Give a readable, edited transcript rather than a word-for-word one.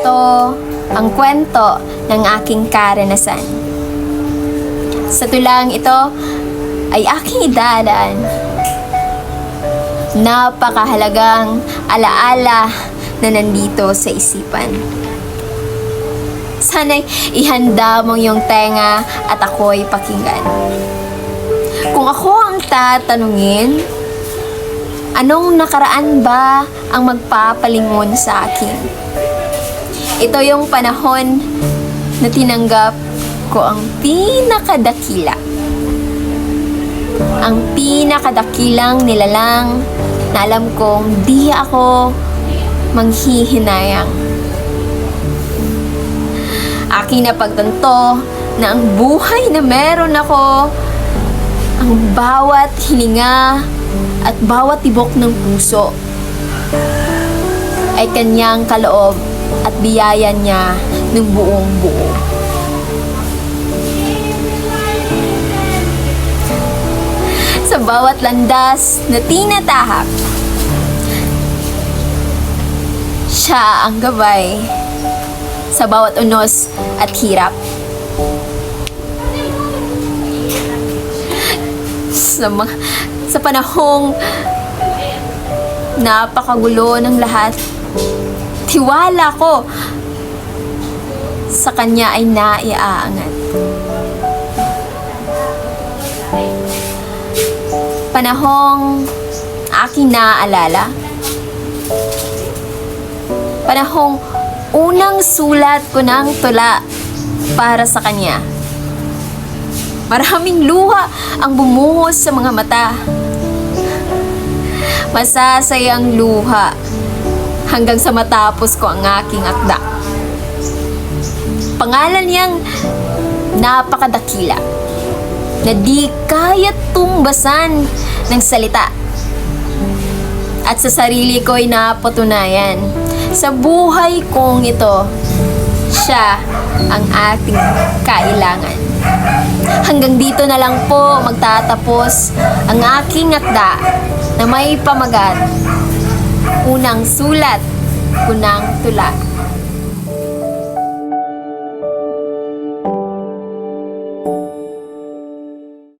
Ito ang kwento ng aking karanasan. Sa tulang ito ay aking idadaan. Napakahalagang alaala na nandito sa isipan. Sana'y ihanda mong iyong tenga at ako'y pakinggan. Kung ako ang tatanungin, anong nakaraan ba ang magpapalingon sa akin? Ito yung panahon na tinanggap ko ang pinakadakila. Ang pinakadakilang nilalang na alam kong di ako manghihinayang. Aking napagtanto na ang buhay na meron ako, ang bawat hininga at bawat tibok ng puso ay kanyang kaloob at biyaya niya ng buong buo. Sa bawat landas na tinatahak, siya ang gabay sa bawat unos at hirap. Sa panahong napakagulo ng lahat, tiwala ko sa kanya ay naiaangat. Panahong aking naaalala, panahong unang sulat ko ng tula para sa kanya. Maraming luha ang bumuhos sa mga mata. Masasayang luha hanggang sa matapos ko ang aking akda. Pangalan niyang napakadakila na di kaya tumbasan ng salita. At sa sarili ko'y napatunayan, sa buhay kong ito, siya ang ating kailangan. Hanggang dito na lang po magtatapos ang aking akda na may pamagat, unang sulat ko ng tula.